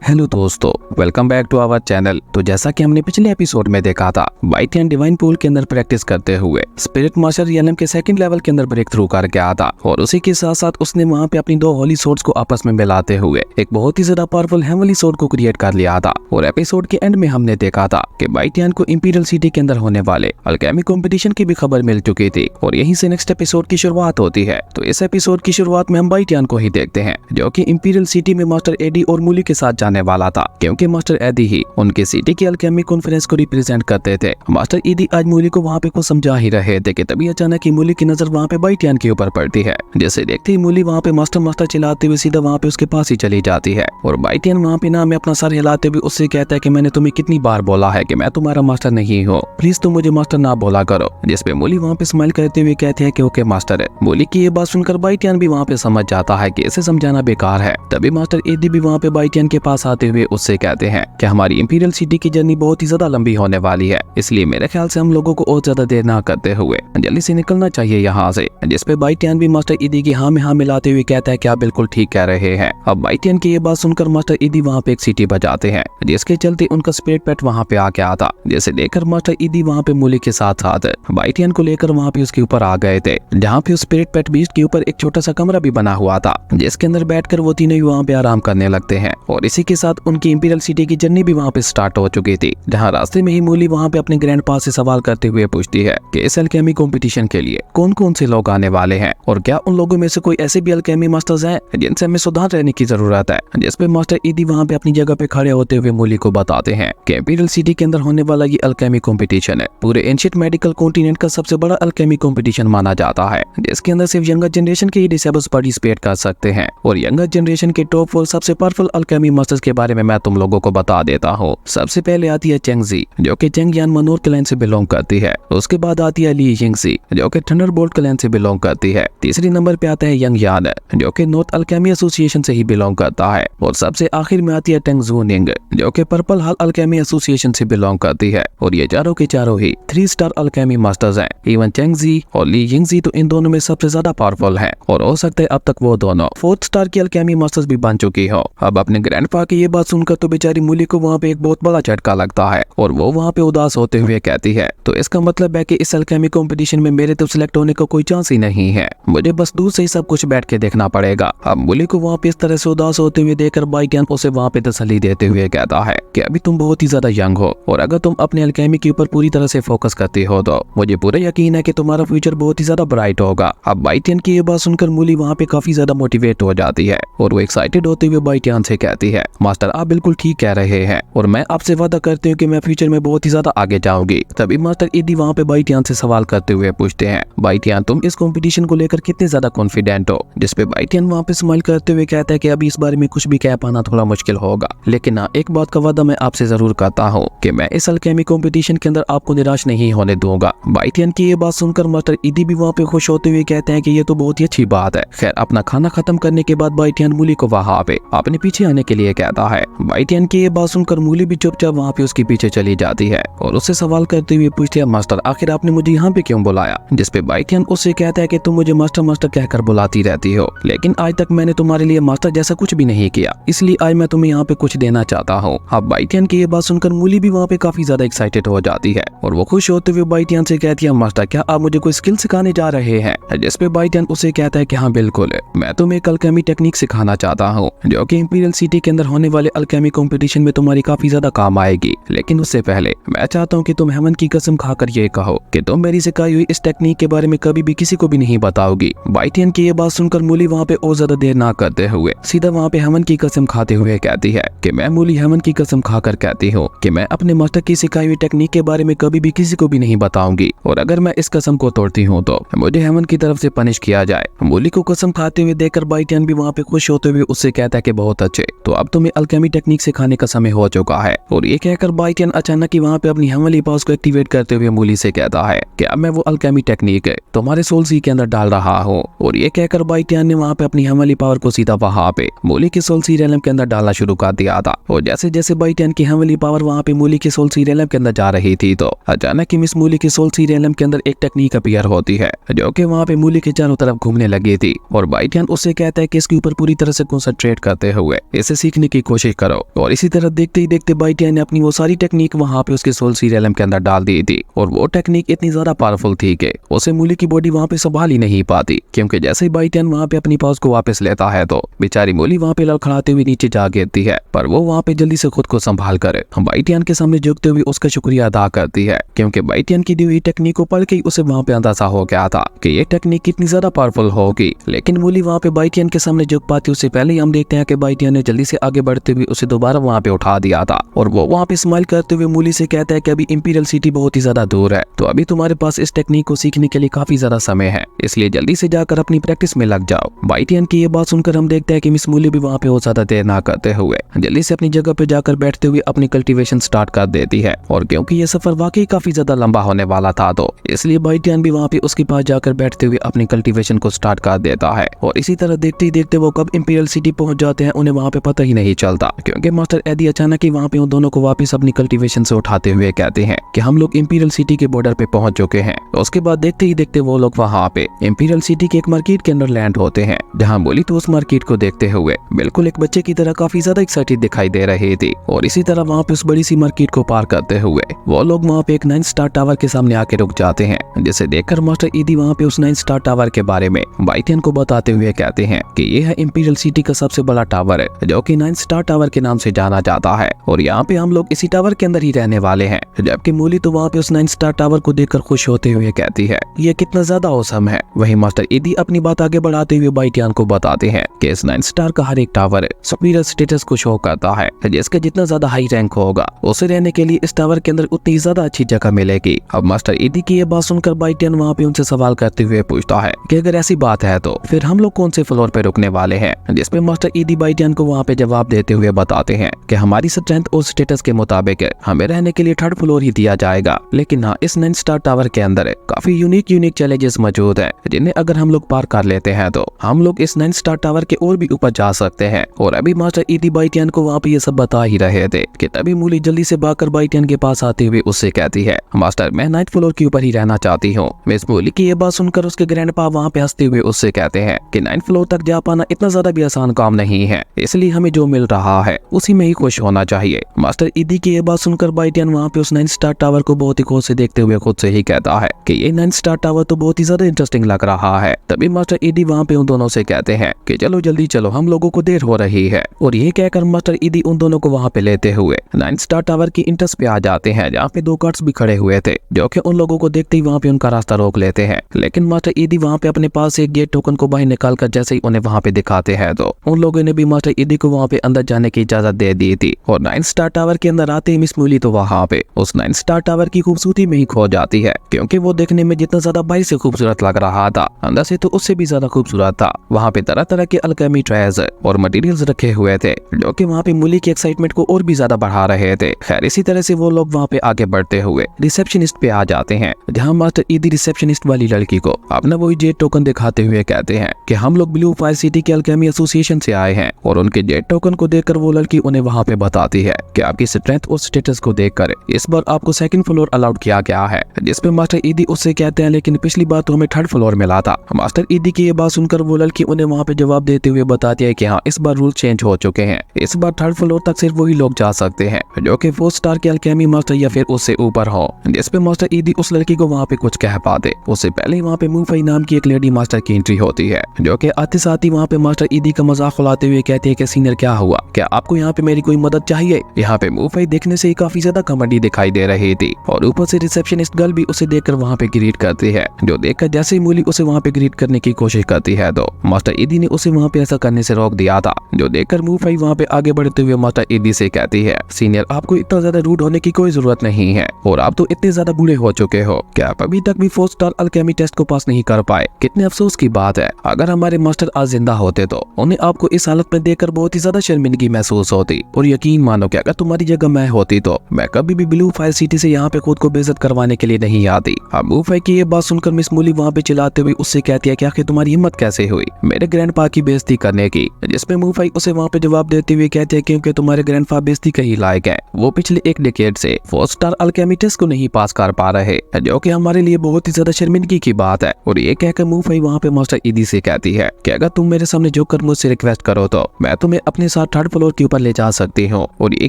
Hello दोस्तों, welcome back to our channel. तो जैसा कि हमने पिछले एपिसोड में देखा था, बाइटियन डिवाइन पूल के अंदर प्रैक्टिस करते हुए स्पिरिट मास्टर रियलम के सेकंड लेवल के अंदर ब्रेक थ्रू करके आया था और उसी के साथ साथ उसने वहां पे अपनी दो होली सोर्ड्स को आपस में मिलाते हुए एक बहुत ही ज्यादा पावरफुल हेवनली सोर्ड को क्रिएट कर लिया था। और एपिसोड के एंड में हमने देखा था कि बाइटियन को इंपीरियल सिटी के अंदर होने वाले अल्केमी कंपटीशन की भी खबर मिल चुकी थी और यहीं से नेक्स्ट एपिसोड की शुरुआत होती है। तो इस एपिसोड की शुरुआत में हम बाइटियन को ही देखते हैं जो कि इंपीरियल सिटी में मास्टर एडी और मूली के साथ जाने वाला था, क्योंकि मास्टर एडी ही उनके सिटी की अल्केमी कॉन्फ्रेंस को रिप्रेजेंट करते थे। मास्टर एडी आज मूली को वहाँ पे कुछ समझा ही रहे थे कि तभी अचानक ही मूली की नजर वहाँ पे बाइटियन के ऊपर पड़ती है। जैसे देखते ही मूली वहाँ पे मास्टर चिल्लाते हुए सीधा वहाँ पे उसके पास ही चली जाती है और बाइटियन वहाँ पे ना में अपना सर हिलाते हुए उससे कहता है कि मैंने तुम्हें कितनी बार बोला है कि मैं तुम्हारा मास्टर नहीं हूँ, प्लीज तुम मुझे मास्टर ना बोला करो। जिसपे मूली वहाँ पे स्माइल करते हुए कहती है कि ओके मास्टर है। मूली की ये बात सुनकर बाइटियन भी वहाँ पे समझ जाता है कि इसे समझाना बेकार है। तभी मास्टर एडी भी वहाँ पे बाइटियन के पास आते हुए उससे कहते हैं कि हमारी इंपीरियल सिटी की जर्नी बहुत ही ज्यादा लंबी होने वाली है, इसलिए मेरे ख्याल से हम लोगों को और ज्यादा देर ना करते हुए जल्दी से निकलना चाहिए यहाँ से। जिसपे बाइटियन भी मास्टर एडी की हाँ में हाँ मिलाते हुए कहता है कि आप बिल्कुल ठीक कह रहे हैं। अब बाइटियन की ये बात सुनकर मास्टर एडी वहाँ पे एक सीटी बजाते हैं, जिसके चलते उनका स्पिरिट पेट वहाँ पे आ गया था। जैसे देखकर मास्टर एडी वहाँ पे मूली के साथ साथ बाइटियन को लेकर वहाँ पे उसके ऊपर आ गए थे, जहाँ पे उस स्पिरिट पेट बीस्ट के ऊपर एक छोटा सा कमरा भी बना हुआ था, जिसके अंदर बैठकर वो तीनों वहाँ पे आराम करने लगते हैं। और इसी के साथ उनकी इंपीरियल सिटी की जर्नी भी वहाँ पे स्टार्ट हो चुकी थी, जहाँ रास्ते में ही मूली वहाँ पे अपने ग्रैंड पा से सवाल करते हुए पूछती है कि इस अल्केमी कंपटीशन के लिए कौन कौन से लोग आने वाले हैं और क्या उन लोगों में से कोई ऐसे भी अल्केमी मास्टर्स हैं जिनसे हमें सुधार रहने की जरूरत है। जिसपे मास्टर एडी वहाँ पे अपनी जगह पे खड़े होते हुए मूली को बताते हैं कि इंपीरियल सिटी के अंदर होने वाला ये अल्केमी कंपटीशन है पूरे एंशिएंट मेडिकल कॉन्टिनेंट का सबसे बड़ा अल्केमी कंपटीशन माना जाता है, जिसके अंदर सिर्फ यंगर जनरेशन के ही डिसेबल्स पार्टिसिपेट कर सकते हैं। और यंगर जनरेशन के टॉप 4 सबसे पावरफुल अल्केमी मास्टर्स के बारे में मैं तुम लोगों को बता देता हूँ। सबसे पहले आती है चेंगजी जो कि चेंगयान मनोर क्लैन से बिलोंग करती है। उसके बाद आती है ली यिंगजी जो कि थंडरबोल्ट क्लैन से बिलोंग करती है। तीसरी नंबर पे आता है यंग यान जो कि नॉर्थ अल्केमी एसोसिएशन से ही बिलोंग करता है। और सबसे आखिर में आती है टेंग जूनिंग जो कि पर्पल हॉल अल्केमी एसोसिएशन से बिलोंग करती है। और ये चारों के चारों ही 3 स्टार अल्केमी मास्टर्स हैं। इवन चेंगजी और ली यिंगजी तो इन दोनों में सबसे ज्यादा पावरफुल हैं और हो सकता है अब तक वो दोनों 4th स्टार की अल्केमी मास्टर्स भी बन चुकी हो। अब अपने ग्रैंडपा की ये बात सुनकर तो बेचारी मूली को वहाँ पे एक बहुत बड़ा झटका लगता है और वो वहाँ पे उदास होते हुए कहती है तो इसका मतलब है कि इस अल्केमी कंपटीशन में मेरे तो सिलेक्ट होने का कोई चांस ही नहीं है, मुझे बस दूर से ही सब कुछ बैठ के देखना पड़ेगा। अब मूली को वहाँ पे इस तरह से उदास होते हुए देखकर बाइटियन उसे वहाँ पे तसल्ली देते हुए कहता है कि अभी तुम बहुत ही ज्यादा यंग हो और अगर तुम अपने अल्केमी के ऊपर पूरी तरह से फोकस करती हो तो मुझे पूरा यकीन है कि तुम्हारा फ्यूचर बहुत ही ज्यादा ब्राइट होगा। अब बाइटियन की ये बात सुनकर मूली वहाँ पे काफी ज्यादा मोटिवेट हो जाती है और वो एक्साइटेड होते हुए बाइटियन से कहती है मास्टर आप बिल्कुल ठीक कह रहे हैं और मैं आपसे वादा करती हूँ कि मैं फ्यूचर में बहुत ही ज्यादा आगे जाऊंगी। तभी मास्टर एडी वहाँ पे बाइटियन से सवाल करते हुए पूछते हैं बाइटियन तुम इस कंपटीशन को लेकर कितने ज्यादा कॉन्फिडेंट हो। जिसपे बाइटियन वहाँ पे स्माइल करते हुए कहता है कि अभी इस बारे में कुछ भी कह पाना थोड़ा मुश्किल होगा, लेकिन हाँ एक बात का वादा मैं आपसे जरूर करता हूँ कि मैं इस अल्केमी कंपटीशन के अंदर आपको निराश नहीं होने दूंगा। बाइटियन की ये बात सुनकर मास्टर एडी भी वहाँ पे खुश होते हुए कहते हैं कि ये तो बहुत ही अच्छी बात है। खैर अपना खाना खत्म करने के बाद बाइटियन मूली को वहाँ पे अपने पीछे आने के लिए कहता है। बाइटियन की ये बात सुनकर मूली भी चुपचाप वहाँ पे उसके पीछे चली जाती है और उससे सवाल करते हुए पूछती है मास्टर आखिर आपने मुझे यहाँ पे क्यों बुलाया। जिसपे बाइटियन उससे कहता है कि तुम मुझे मास्टर मास्टर कहकर बुलाती रहती हो, लेकिन आज तक मैंने तुम्हारे लिए मास्टर जैसा कुछ भी नहीं किया, इसलिए आज मैं तुम्हें यहाँ पे कुछ देना चाहता हूँ। अब बाइटियन की ये बात सुनकर मूली भी वहाँ पे काफी ज्यादा एक्साइटेड हो जाती है और वो खुश होते हुए बाइटियन से कहती है मास्टर क्या आप मुझे कोई स्किल सिखाने जा रहे हैं। जिसपे बाइटियन उसे कहता है कि हाँ बिल्कुल, मैं तुम्हें एक अल्केमी टेक्निक सिखाना चाहता हूँ जो कि इंपीरियल सिटी के अंदर होने वाले अल्केमी कंपटीशन में तुम्हारी काफी ज्यादा काम आएगी। लेकिन उससे पहले मैं चाहता हूँ कि तुम हेवन की कसम खाकर ये कहो कि तुम मेरी सिखाई हुई इस टेक्निक के बारे में कभी भी किसी को भी नहीं बताओगी। बाइटियन की ये बात सुनकर मूली वहाँ पे और ज्यादा देर ना करते हुए सीधा वहाँ पे हेवन की कसम खाते हुए कहती है कि मैं मूली हेवन की कसम खाकर कहती हूँ कि मैं अपने मास्टर की सिखाई हुई टेक्निक के बारे में कभी भी किसी को भी नहीं बताऊंगी और अगर मैं इस कसम को तोड़ती हूँ तो मुझे हेवन की तरफ से पनिश किया जाए। मूली को कसम खाते हुए देखकर बाइटियन भी वहाँ पे खुश होते हुए उससे कहता है कि बहुत अच्छे, तो अब तुम्हें अल्केमी टेक्निक सिखाने का समय हो चुका है। और ये कहकर बाइटियन अचानक ही वहाँ पे अपनी हेवनली पावर्स को एक्टिवेट करते हुए मूली से कहता है कि अब मैं वो अल्केमी टेक्निक तुम्हारे सोल सी के अंदर डाल रहा हूँ। और ये कहकर बाइटियन ने वहाँ पे अपनी हेवनली पावर को सीधा वहाँ पे मूली के सोल सी रेलम के अंदर डालना शुरू कर दिया था। और जैसे जैसे बाइटियन की हेवनली पावर वहाँ पे मूली के सोल सी रेलम के अंदर जा रही थी तो अचानक ही मिस मूली के सोल सी रेलम के अंदर एक टेक्निक अपीयर होती है जो कि वहाँ पे मूली के चारों तरफ घूमने लगी थी। और बाइटियन उससे कहता है कि इसके ऊपर पूरी तरह से कंसंट्रेट करते हुए इसे सीखने की की कोशिश करो। और इसी तरह देखते ही देखते बाइटियन ने अपनी वो सारी टेक्निक वहाँ पे उसके सोल सी रेलम के अंदर डाल दी थी। और वो टेक्निक इतनी ज्यादा पावरफुल थी कि उसे मूली की बॉडी वहाँ पे संभाल ही नहीं पाती, क्योंकि जैसे ही बाइटियन वहाँ पे अपनी पाउच को वापस लेता है तो बेचारी मूली वहाँ पे लड़खड़ाते हुए नीचे जा गिरती है। पर वो वहाँ पे जल्दी से खुद को संभाल कर बाइटियन के सामने झुकते हुए उसका शुक्रिया अदा करती है, क्योंकि बाइटियन की दी हुई टेक्निक को पढ़ के उसे वहाँ पे अंदाजा हो गया था कि ये टेक्निक कितनी ज्यादा पावरफुल होगी। लेकिन मूली वहाँ पे बाइटियन के सामने झुक पाती उससे पहले ही हम देखते हैं कि बाइटियन ने जल्दी से आगे बढ़ते हुए उसे दोबारा वहाँ पे उठा दिया था। और वो वहाँ पे स्माइल करते हुए मूली से कहता है कि अभी इंपीरियल सिटी बहुत ही ज्यादा दूर है, तो अभी तुम्हारे पास इस टेक्निक को सीखने के लिए काफी ज्यादा समय है, इसलिए जल्दी से जाकर अपनी प्रैक्टिस में लग जाओ। बाइटियन की ये बात सुनकर हम देखते हैं कि मिस मूली भी वहाँ पे बहुत ज्यादा देर ना करते हुए जल्दी से अपनी जगह पे जाकर बैठते हुए अपनी कल्टीवेशन स्टार्ट कर देती है। और क्योंकि ये सफर वाकई काफी ज्यादा लंबा होने वाला था तो इसलिए बाइटियन भी वहाँ पे उसके पास जाकर बैठते हुए अपनी कल्टीवेशन को स्टार्ट कर देता है। और इसी तरह देखते ही देखते वो कब इंपीरियल सिटी पहुंच जाते हैं उन्हें वहाँ पे पता ही नहीं चलता, क्योंकि मास्टर एडी अचानक ही वहाँ पे उन दोनों को वापस अपनी कल्टीवेशन से उठाते हुए कहते हैं कि हम लोग इंपीरियल सिटी के बॉर्डर पे पहुंच चुके हैं। उसके बाद देखते ही देखते वो लोग वहाँ पे इंपीरियल सिटी के एक मार्केट के अंदर लैंड होते हैं, जहाँ मूली तो उस मार्केट को देखते हुए बिल्कुल एक बच्चे की तरह काफी ज्यादा एक्साइटेड दिखाई दे रही थी। और इसी तरह वहाँ पे उस बड़ी सी मार्केट को पार करते हुए वो लोग वहाँ पे एक 9 स्टार टावर के सामने आके रुक जाते हैं, जिसे देखकर मास्टर ईदी वहाँ पे उस 9 स्टार टावर के बारे में बाइटियन को बताते हुए कहते हैं कि ये है इंपीरियल सिटी का सबसे बड़ा टावर है, जो कि 9 स्टार टावर के नाम से जाना जाता है। और यहाँ पे हम लोग इसी टावर के अंदर ही रहने वाले हैं। जबकि मूली तो वहाँ पे उस 9 स्टार टावर को देखकर खुश होते हुए कहती है ये कितना ज्यादा औसम है। वहीं मास्टर ईदी अपनी बात आगे बढ़ाते हुए बाइटियन को बताते हैं कि इस 9 स्टार का हर एक टावर सुपीरियर स्टेटस को शो करता है, जिसका जितना ज्यादा हाई रैंक होगा उसे रहने के लिए इस टावर के अंदर उतनी ज्यादा अच्छी जगह मिलेगी। अब मास्टर ईदी की ये बात सुनकर बाइटियन वहाँ पे उनसे सवाल करते हुए पूछता है कि अगर ऐसी बात है तो फिर हम लोग कौन से फ्लोर पे रुकने वाले हैं, जिसपे मास्टर ईदी बाइटियन को वहाँ पे जवाब देते हुए बताते हैं कि हमारी स्ट्रेंथ और स्टेटस के मुताबिक हमें रहने के लिए 3rd फ्लोर ही दिया जाएगा। लेकिन हाँ, इस 9 स्टार टावर के अंदर काफी यूनिक चैलेंजेस मौजूद है, जिन्हें अगर हम लोग पार कर लेते हैं तो हम लोग इस 9 स्टार टावर के और भी ऊपर जा सकते हैं। और अभी मास्टर ईदी बाइटियन को वहाँ पे ये सब बता ही रहे थे कि तभी मूली जल्दी से भागकर बाइटियन के पास आते हुए उससे कहती है मास्टर मैं 9th फ्लोर के ऊपर ही रहना चाहती हूँ। मिस मूली की ये बात सुनकर उसके ग्रैंडपा वहाँ पे हंसते हुए उससे कहते हैं कि 9th फ्लोर तक जा पाना इतना ज्यादा भी आसान काम नहीं है, इसलिए हमें जो मिल रहा है उसी में ही खुश होना चाहिए। मास्टर ईदी की ये बात सुनकर बाइटियन वहाँ पे उस 9 स्टार टावर को बहुत ही खुद से देखते हुए खुद से ही कहता है कि ये 9 स्टार टावर तो बहुत ही ज्यादा इंटरेस्टिंग लग रहा है। तभी मास्टर ईदी वहाँ पे उन दोनों से कहते हैं कि चलो जल्दी चलो, हम लोगों को देर हो रही है। और ये कहकर मास्टर ईदी उन दोनों को वहाँ पे लेते हुए 9 स्टार टावर की इंट्रेंस पे आ जाते हैं, जहाँ पे 2 गार्ड्स भी खड़े हुए थे, जो कि उन लोगों को देखते ही वहाँ पे उनका रास्ता रोक लेते हैं। लेकिन मास्टर ईदी वहाँ पे अपने पास एक गेट टोकन को बाहर निकाल कर जैसे ही उन्हें वहाँ पे दिखाते हैं तो उन लोगों ने भी मास्टर ईदी को वहाँ पे अंदर जाने की इजाजत दे दी थी। और 9 स्टार टावर के अंदर आते ही मिस मूली तो वहाँ पे उस 9 स्टार टावर की खूबसूरती में ही खो जाती है, क्योंकि वो देखने में जितना ज्यादा बाहर से खूबसूरत लग रहा था, अंदर से तो उससे भी ज्यादा खूबसूरत था। वहाँ पे तरह तरह के अल्केमी ट्रेज और मटेरियल्स रखे हुए थे, जो कि वहाँ पे मूली की एक्साइटमेंट को और भी ज्यादा बढ़ा रहे थे। खैर इसी तरह से वो लोग वहाँ पे आगे बढ़ते हुए रिसेप्शनिस्ट पे आ जाते हैं, जहाँ मास्टर ईदी रिसेप्शनिस्ट वाली लड़की को अपना वही जेट टोकन दिखाते हुए कहते हैं कि हम लोग ब्लू फायर सिटी के अल्केमी एसोसिएशन से आए हैं। और उनके जेट टोकन को देखकर वो लड़की उन्हें वहाँ पे बताती है कि आपकी स्ट्रेंथ और स्टेटस को देखकर इस बार आपको 2nd फ्लोर अलाउड किया गया है, जिसपे मास्टर ईदी उससे कहते हैं लेकिन पिछली बार तो हमें 3rd फ्लोर मिला था। मास्टर ईदी की ये बात सुनकर वो लड़की उन्हें वहाँ पे जवाब देते हुए बताती है कि हाँ, इस बार रूल चेंज हो चुके हैं, इस बार 3rd फ्लोर तक सिर्फ वही लोग जा सकते हैं जो कि 4 स्टार के अल्केमी मास्टर या फिर उससे ऊपर हो। जिसपे मास्टर ईदी उस लड़की को वहाँ पे कुछ कह पाते उससे पहले वहाँ पे मूफई नाम की एक लेडी मास्टर की एंट्री होती है, जो कि आते साथ ही वहाँ पे मास्टर ईदी का मजाक उड़ाते हुए कहती है कि सीनियर क्या हुआ, क्या आपको यहाँ पे मेरी कोई मदद चाहिए। यहाँ पे मूफई देखने से ही काफी ज्यादा कॉमेडी दिखाई दे रही थी, और ऊपर से रिसेप्शनिस्ट गर्ल भी उसे देखकर वहाँ पे ग्रीट करती है, जो देखकर जैसे ही मूली उसे वहाँ पे ग्रीट करने की कोशिश करती है तो मास्टर ईदी ने उसे वहाँ पे ऐसा करने से रोक दिया था, जो देखकर मूफई वहाँ पे आगे बढ़ते हुए मास्टर ईदी से कहती है सीनियर आपको इतना ज्यादा रूड होने की कोई जरूरत नहीं है, और आप तो इतने ज्यादा बूढ़े हो चुके हो, क्या आप अभी तक भी 4 स्टार अल्केमी टेस्ट को पास नहीं कर पाए। कितने अफसोस की बात है, अगर हमारे मास्टर आज जिंदा होते तो उन्हें आपको इस हालत में देखकर बहुत ही ज्यादा शर्मिंदगी महसूस होती। और यकीन मानो कि अगर तुम्हारी जगह मैं होती तो मैं कभी भी ब्लू फायर सिटी से यहाँ पे खुद को बेइज्जत करवाने के लिए नहीं आती। अब मूफई की ये बात सुनकर मिस मूली वहाँ पे चिल्लाते हुए उससे कहती है कि आखिर तुम्हारी हिम्मत कैसे हुई मेरे ग्रैंडपा की बेइज्जती करने की। जिसपे मूफई उसे वहाँ पे जवाब देते हुए कहते हैं क्योंकि तुम्हारे ग्रैंडपा बेइज्जती का ही लायक है, वो पिछले 1 डिकेड से 4 स्टार अल्केमी टेस्ट को नहीं पास कर पा रहे, जो कि हमारे लिए बहुत ही ज्यादा शर्मिंदगी की बात है। और ये कहकर मूफई वहाँ पे मास्टर ईदी से कहती है कि अगर तुम मेरे सामने झुककर मुझसे रिक्वेस्ट करो तो मैं तुम्हें अपने साथ थर्ड फ्लोर के ऊपर ले जा सकती हूँ। और ये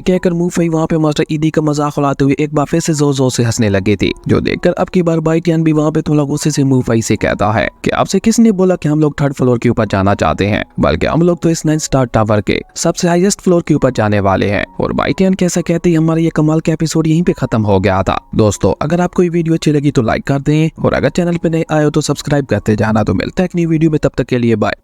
कहकर मूफई वहाँ पे मास्टर ईदी का मजाक उड़ाते हुए एक बार फिर से जोर जोर से हंसने लगी थी, जो देखकर अब की बार बाइटियन भी वहाँ पे थोड़ा गुस्से से मूफई से कहता है कि आपसे किसने बोला कि हम लोग थर्ड फ्लोर के ऊपर जाना चाहते हैं, बल्कि हम लोग तो इस 9 स्टार टावर के सबसे हाईएस्ट फ्लोर के ऊपर जाने वाले हैं। और बाइटियन कैसा कहते ही हमारा ये कमाल का एपिसोड यहीं पे खत्म हो गया था। दोस्तों अगर आपको ये वीडियो अच्छी लगी तो लाइक कर दें और अगर चैनल पे नए आए हो तो सब्सक्राइब करते जाना। तो मिलता है एक नई वीडियो में, तब तक के लिए बाय।